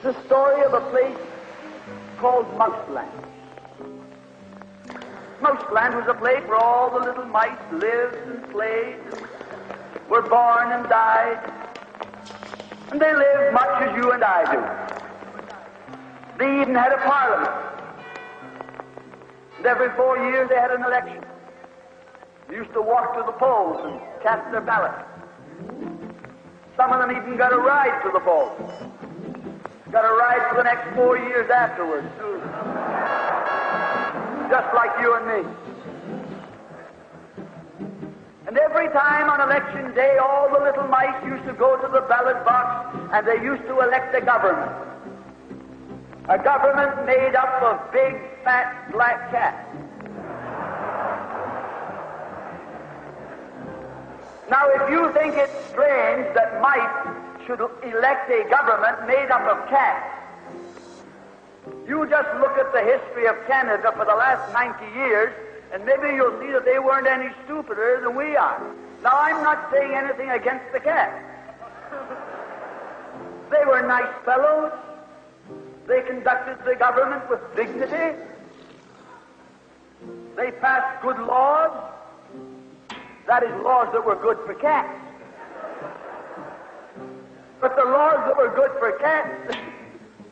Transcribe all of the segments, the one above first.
It's the story of a place called Mouseland. Mouseland was a place where all the little mice lived and played, were born and died, and they lived much as you and I do. They even had a parliament. And every 4 years they had an election. They used to walk to the polls and cast their ballot. Some of them even got a ride to the polls. Got a ride for the next 4 years afterwards, too. Just like you and me. And every time on election day, all the little mice used to go to the ballot box and they used to elect a government. A government made up of big, fat, black cats. Now, if you think it's strange that mice should elect a government made up of cats, you just look at the history of Canada for the last 90 years, and maybe you'll see that they weren't any stupider than we are. Now, I'm not saying anything against the cats. They were nice fellows. They conducted the government with dignity. They passed good laws. That is, laws that were good for cats. But the laws that were good for cats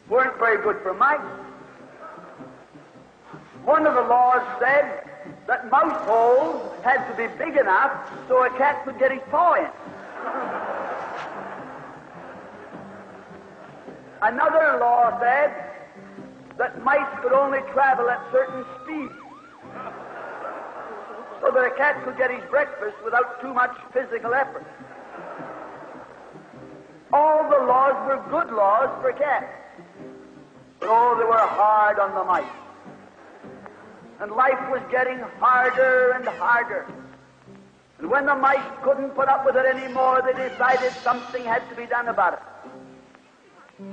weren't very good for mice. One of the laws said that mouse holes had to be big enough so a cat could get his paw in. Another law said that mice could only travel at certain speeds so that a cat could get his breakfast without too much physical effort. All the laws were good laws for cats. But oh, they were hard on the mice. And life was getting harder and harder. And when the mice couldn't put up with it anymore, they decided something had to be done about it.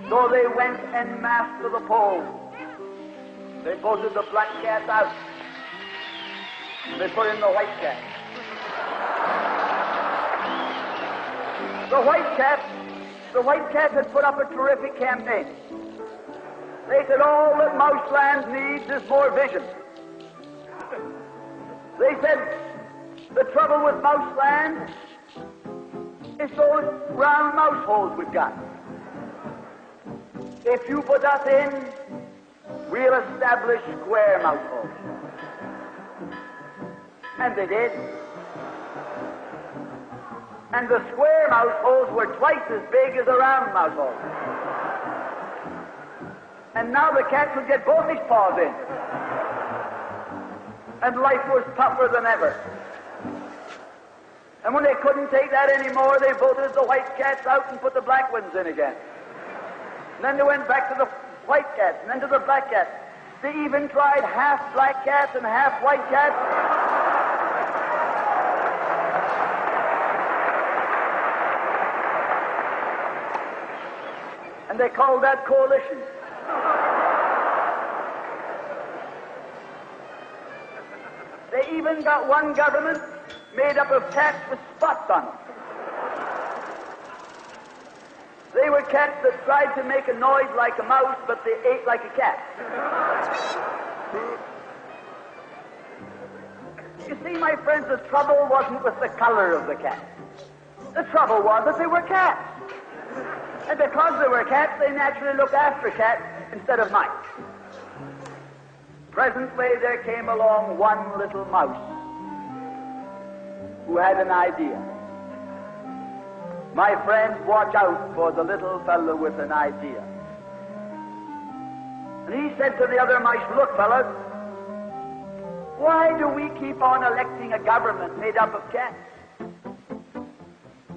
So they went en masse to the polls. They voted the black cat out. They put in the white cat. The white cat had put up a terrific campaign. They said all that Mouseland needs is more vision. They said the trouble with Mouseland is those round mouse holes we've got. If you put us in, we'll establish square mouse holes. And they did. And the square mouse holes were twice as big as the round mouse holes. And now the cat could get both his paws in. And life was tougher than ever. And when they couldn't take that anymore, they voted the white cats out and put the black ones in again. And then they went back to the white cats, and then to the black cats. They even tried half black cats and half white cats. And they called that coalition. They even got one government made up of cats with spots on them. They were cats that tried to make a noise like a mouse, but they ate like a cat. You see, my friends, the trouble wasn't with the color of the cat. The trouble was that they were cats. And because they were cats, they naturally looked after cats instead of mice. Presently, there came along one little mouse who had an idea. My friends, watch out for the little fellow with an idea. And he said to the other mice, look, fellas, why do we keep on electing a government made up of cats?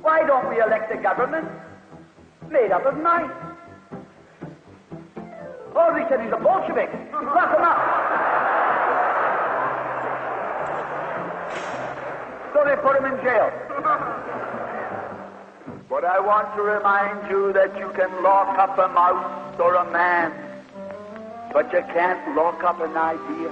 Why don't we elect a government made up of mice? Oh, they said he's a Bolshevik. Lock him up. So they put him in jail. But I want to remind you that you can lock up a mouse or a man, but you can't lock up an idea.